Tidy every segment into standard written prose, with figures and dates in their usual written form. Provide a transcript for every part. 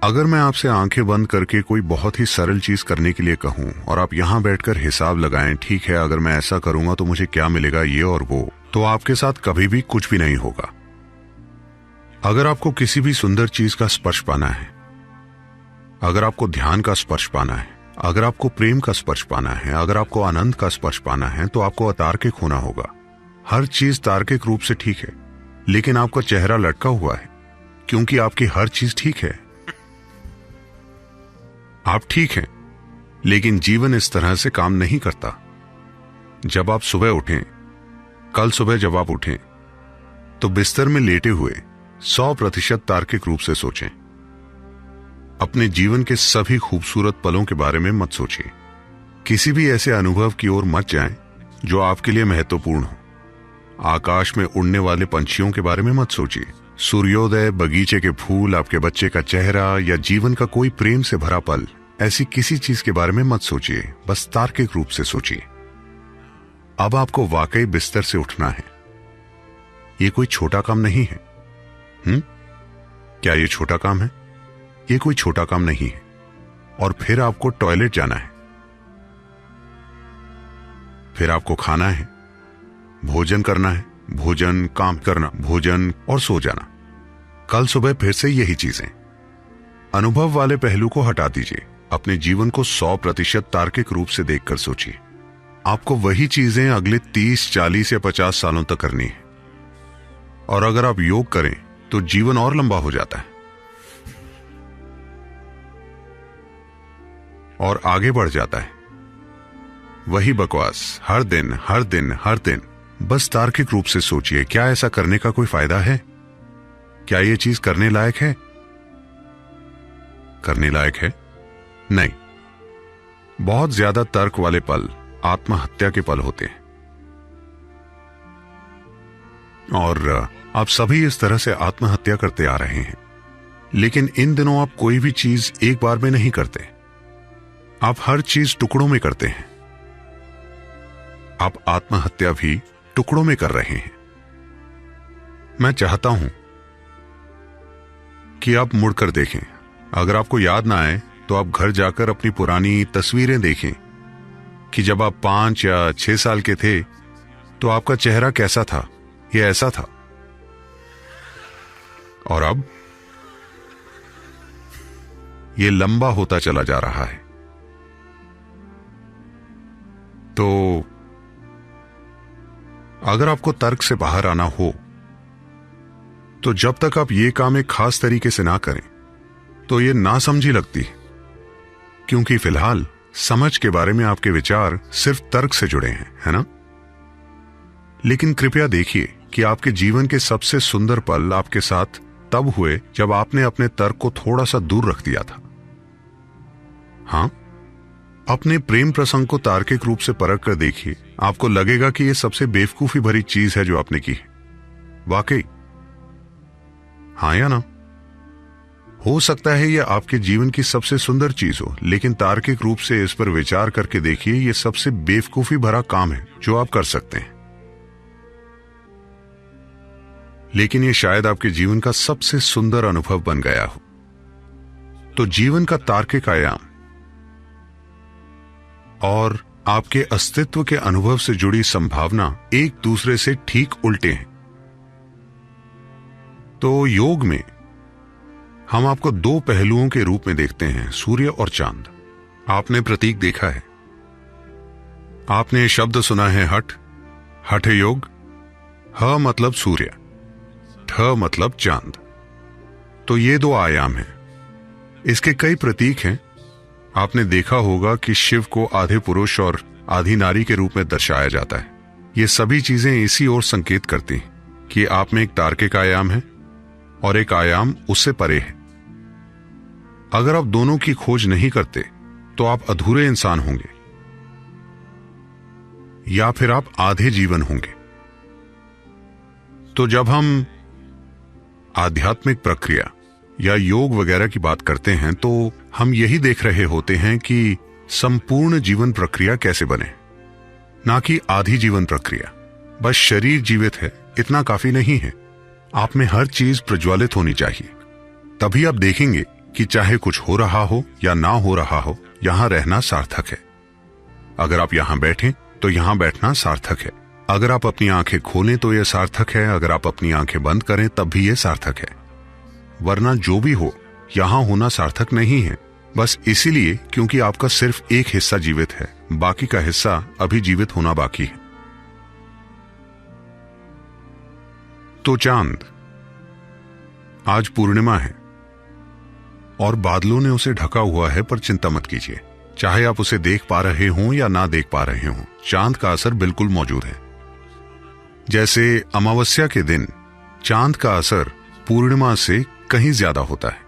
अगर मैं आपसे आंखें बंद करके कोई बहुत ही सरल चीज करने के लिए कहूं और आप यहां बैठकर हिसाब लगाएं, ठीक है अगर मैं ऐसा करूंगा तो मुझे क्या मिलेगा ये और वो, तो आपके साथ कभी भी कुछ भी नहीं होगा। अगर आपको किसी भी सुंदर चीज का स्पर्श पाना है, अगर आपको ध्यान का स्पर्श पाना है, अगर आपको प्रेम का स्पर्श पाना है, अगर आपको आनंद का स्पर्श पाना है, तो आपको अतार्किक होना होगा। हर चीज तार्किक रूप से ठीक है, लेकिन आपका चेहरा लटका हुआ है क्योंकि आपकी हर चीज ठीक है। आप ठीक हैं, लेकिन जीवन इस तरह से काम नहीं करता। जब आप सुबह उठें, कल सुबह जब आप उठें, तो बिस्तर में लेटे हुए 100% तार्किक रूप से सोचें। अपने जीवन के सभी खूबसूरत पलों के बारे में मत सोचिए। किसी भी ऐसे अनुभव की ओर मत जाएं जो आपके लिए महत्वपूर्ण हो। आकाश में उड़ने वाले पंछियों के बारे में मत सोचिए। सूर्योदय, बगीचे के फूल, आपके बच्चे का चेहरा या जीवन का कोई प्रेम से भरा पल, ऐसी किसी चीज के बारे में मत सोचिए। बस तार्किक रूप से सोचिए। अब आपको वाकई बिस्तर से उठना है। ये कोई छोटा काम नहीं है। क्या ये छोटा काम है? ये कोई छोटा काम नहीं है। और फिर आपको टॉयलेट जाना है, फिर आपको खाना है, भोजन करना है, भोजन, काम करना, भोजन और सो जाना। कल सुबह फिर से यही चीजें। अनुभव वाले पहलू को हटा दीजिए। अपने जीवन को 100% तार्किक रूप से देखकर सोचिए। आपको वही चीजें अगले 30, 40 या 50 सालों तक करनी है। और अगर आप योग करें तो जीवन और लंबा हो जाता है और आगे बढ़ जाता है। वही बकवास हर दिन हर दिन हर दिन। बस तार्किक रूप से सोचिए, क्या ऐसा करने का कोई फायदा है? क्या यह चीज करने लायक है? करने लायक है? नहीं। बहुत ज्यादा तर्क वाले पल आत्महत्या के पल होते हैं। और आप सभी इस तरह से आत्महत्या करते आ रहे हैं। लेकिन इन दिनों आप कोई भी चीज एक बार में नहीं करते। आप हर चीज टुकड़ों में करते हैं। आप आत्महत्या भी टुकड़ों में कर रहे हैं। मैं चाहता हूं कि आप मुड़कर देखें। अगर आपको याद ना आए तो आप घर जाकर अपनी पुरानी तस्वीरें देखें कि जब आप 5 या 6 साल के थे तो आपका चेहरा कैसा था। यह ऐसा था। और अब यह लंबा होता चला जा रहा है। तो अगर आपको तर्क से बाहर आना हो तो जब तक आप ये काम एक खास तरीके से ना करें तो ये नासमझी लगती है, क्योंकि फिलहाल समझ के बारे में आपके विचार सिर्फ तर्क से जुड़े हैं, है ना? लेकिन कृपया देखिए कि आपके जीवन के सबसे सुंदर पल आपके साथ तब हुए जब आपने अपने तर्क को थोड़ा सा दूर रख दिया था। हां, अपने प्रेम प्रसंग को तार्किक रूप से परख कर देखिए। आपको लगेगा कि यह सबसे बेवकूफी भरी चीज है जो आपने की है। वाकई, हाँ या ना? हो सकता है यह आपके जीवन की सबसे सुंदर चीज हो, लेकिन तार्किक रूप से इस पर विचार करके देखिए, यह सबसे बेवकूफी भरा काम है जो आप कर सकते हैं। लेकिन यह शायद आपके जीवन का सबसे सुंदर अनुभव बन गया हो। तो जीवन का तार्किक आयाम और आपके अस्तित्व के अनुभव से जुड़ी संभावना एक दूसरे से ठीक उल्टे हैं। तो योग में हम आपको 2 पहलुओं के रूप में देखते हैं, सूर्य और चांद। आपने प्रतीक देखा है, आपने शब्द सुना है हठ, हठ योग। ह मतलब सूर्य, ठ मतलब चांद। तो ये 2 आयाम हैं। इसके कई प्रतीक हैं। आपने देखा होगा कि शिव को आधे पुरुष और आधी नारी के रूप में दर्शाया जाता है। ये सभी चीजें इसी ओर संकेत करती हैं कि आप में एक तार्किक आयाम है और एक आयाम उससे परे है। अगर आप दोनों की खोज नहीं करते तो आप अधूरे इंसान होंगे या फिर आप आधे जीवन होंगे। तो जब हम आध्यात्मिक प्रक्रिया या योग वगैरह की बात करते हैं तो हम यही देख रहे होते हैं कि संपूर्ण जीवन प्रक्रिया कैसे बने, ना कि आधी जीवन प्रक्रिया। बस शरीर जीवित है इतना काफी नहीं है। आप में हर चीज प्रज्वलित होनी चाहिए। तभी आप देखेंगे कि चाहे कुछ हो रहा हो या ना हो रहा हो, यहां रहना सार्थक है। अगर आप यहां बैठें तो यहां बैठना सार्थक है। अगर आप अपनी आंखें खोलें तो यह सार्थक है, अगर आप अपनी आंखें बंद करें तब भी यह सार्थक है। वरना जो भी हो, यहां होना सार्थक नहीं है, बस इसीलिए क्योंकि आपका सिर्फ एक हिस्सा जीवित है, बाकी का हिस्सा अभी जीवित होना बाकी है। तो चांद, आज पूर्णिमा है और बादलों ने उसे ढका हुआ है, पर चिंता मत कीजिए। चाहे आप उसे देख पा रहे हों या ना देख पा रहे हों, चांद का असर बिल्कुल मौजूद है। जैसे अमावस्या के दिन चांद का असर पूर्णिमा से कहीं ज्यादा होता है।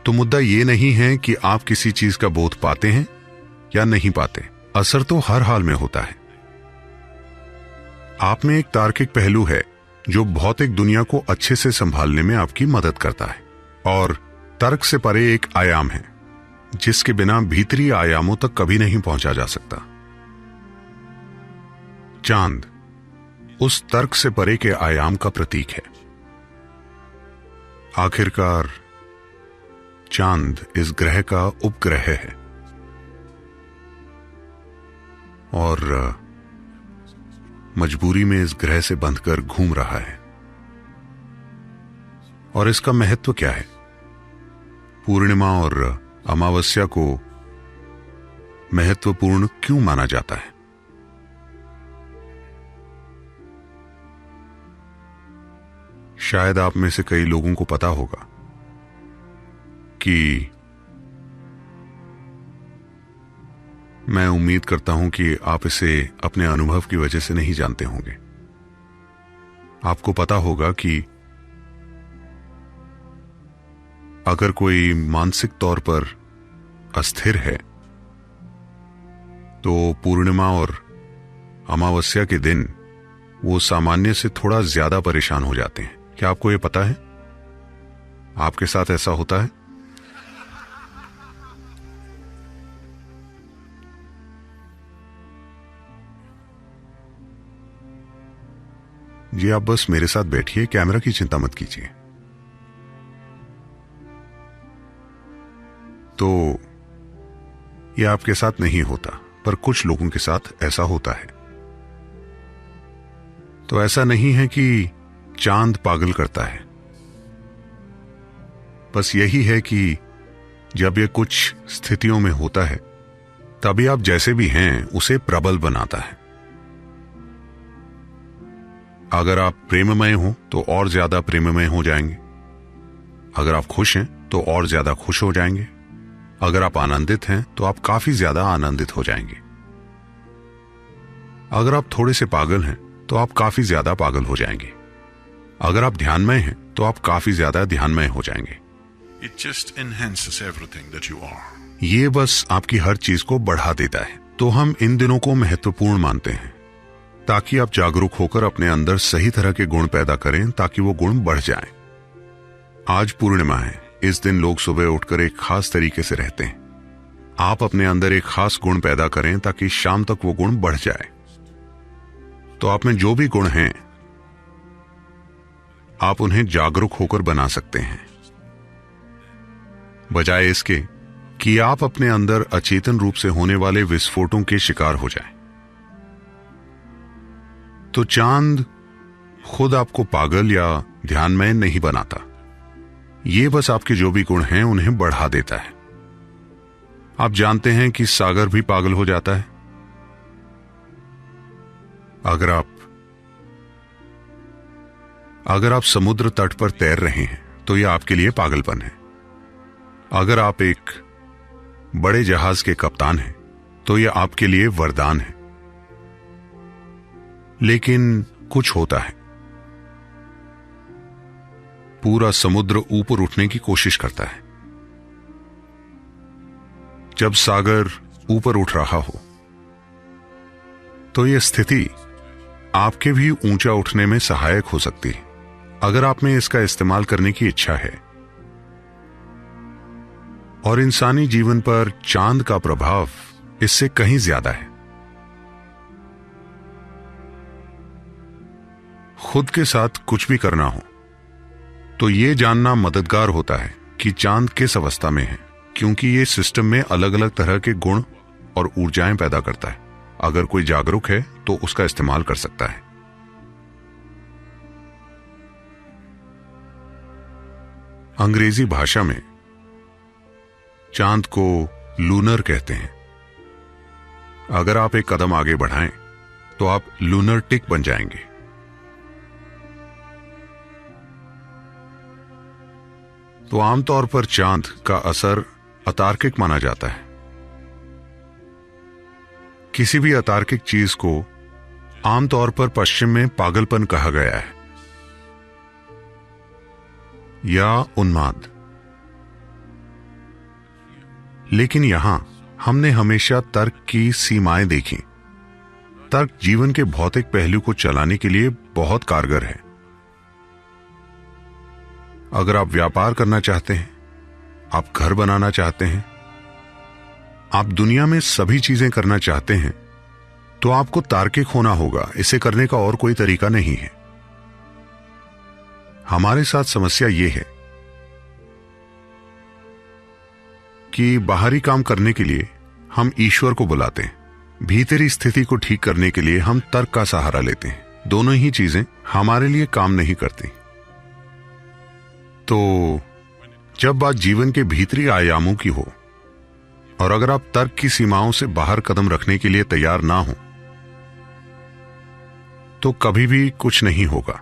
तो मुद्दा ये नहीं है कि आप किसी चीज का बोध पाते हैं या नहीं पाते, असर तो हर हाल में होता है। आप में एक तार्किक पहलू है जो भौतिक दुनिया को अच्छे से संभालने में आपकी मदद करता है, और तर्क से परे एक आयाम है जिसके बिना भीतरी आयामों तक कभी नहीं पहुंचा जा सकता। चांद उस तर्क से परे के आयाम का प्रतीक है। आखिरकार चांद इस ग्रह का उपग्रह है और मजबूरी में इस ग्रह से बंधकर घूम रहा है। और इसका महत्व क्या है? पूर्णिमा और अमावस्या को महत्वपूर्ण क्यों माना जाता है? शायद आप में से कई लोगों को पता होगा कि मैं उम्मीद करता हूं कि आप इसे अपने अनुभव की वजह से नहीं जानते होंगे। आपको पता होगा कि अगर कोई मानसिक तौर पर अस्थिर है तो पूर्णिमा और अमावस्या के दिन वो सामान्य से थोड़ा ज्यादा परेशान हो जाते हैं। क्या आपको ये पता है? आपके साथ ऐसा होता है? जी, आप बस मेरे साथ बैठिए, कैमरा की चिंता मत कीजिए। तो ये आपके साथ नहीं होता, पर कुछ लोगों के साथ ऐसा होता है। तो ऐसा नहीं है कि चांद पागल करता है, बस यही है कि जब ये कुछ स्थितियों में होता है तभी आप जैसे भी हैं उसे प्रबल बनाता है। अगर आप प्रेममय हो तो और ज्यादा प्रेममय हो जाएंगे, अगर आप खुश हैं तो और ज्यादा खुश हो जाएंगे, अगर आप आनंदित हैं तो आप काफी ज्यादा आनंदित हो जाएंगे, अगर आप थोड़े से पागल हैं तो आप काफी ज्यादा पागल हो जाएंगे, अगर आप ध्यानमय हैं तो आप काफी ज्यादा ध्यानमय हो जाएंगे। It just enhances everything that you are. ये बस आपकी हर चीज को बढ़ा देता है। तो हम इन दिनों को महत्वपूर्ण मानते हैं ताकि आप जागरूक होकर अपने अंदर सही तरह के गुण पैदा करें, ताकि वो गुण बढ़ जाएं। आज पूर्णिमा है, इस दिन लोग सुबह उठकर एक खास तरीके से रहते हैं। आप अपने अंदर एक खास गुण पैदा करें ताकि शाम तक वो गुण बढ़ जाए। तो आप में जो भी गुण हैं आप उन्हें जागरूक होकर बना सकते हैं, बजाय इसके कि आप अपने अंदर अचेतन रूप से होने वाले विस्फोटों के शिकार हो जाएं। तो चांद खुद आपको पागल या ध्यानमय नहीं बनाता, ये बस आपके जो भी गुण हैं उन्हें बढ़ा देता है। आप जानते हैं कि सागर भी पागल हो जाता है। अगर आप समुद्र तट पर तैर रहे हैं तो यह आपके लिए पागलपन है। अगर आप एक बड़े जहाज के कप्तान हैं तो यह आपके लिए वरदान है। लेकिन कुछ होता है, पूरा समुद्र ऊपर उठने की कोशिश करता है। जब सागर ऊपर उठ रहा हो तो यह स्थिति आपके भी ऊंचा उठने में सहायक हो सकती है, अगर आप में इसका इस्तेमाल करने की इच्छा है। और इंसानी जीवन पर चांद का प्रभाव इससे कहीं ज्यादा है। खुद के साथ कुछ भी करना हो तो यह जानना मददगार होता है कि चांद किस अवस्था में है, क्योंकि ये सिस्टम में अलग अलग तरह के गुण और ऊर्जाएं पैदा करता है। अगर कोई जागरूक है तो उसका इस्तेमाल कर सकता है। अंग्रेजी भाषा में चांद को लूनर कहते हैं। अगर आप एक कदम आगे बढ़ाएं तो आप लूनर्टिक बन जाएंगे। तो आमतौर पर चांद का असर अतार्किक माना जाता है। किसी भी अतार्किक चीज को आमतौर पर पश्चिम में पागलपन कहा गया है या उन्माद। लेकिन यहां हमने हमेशा तर्क की सीमाएं देखी। तर्क जीवन के भौतिक पहलू को चलाने के लिए बहुत कारगर है। अगर आप व्यापार करना चाहते हैं, आप घर बनाना चाहते हैं, आप दुनिया में सभी चीजें करना चाहते हैं, तो आपको तार्किक होना होगा। इसे करने का और कोई तरीका नहीं है। हमारे साथ समस्या यह है कि बाहरी काम करने के लिए हम ईश्वर को बुलाते हैं, भीतरी स्थिति को ठीक करने के लिए हम तर्क का सहारा लेते हैं। दोनों ही चीजें हमारे लिए काम नहीं करती। तो जब बात जीवन के भीतरी आयामों की हो और अगर आप तर्क की सीमाओं से बाहर कदम रखने के लिए तैयार ना हो तो कभी भी कुछ नहीं होगा।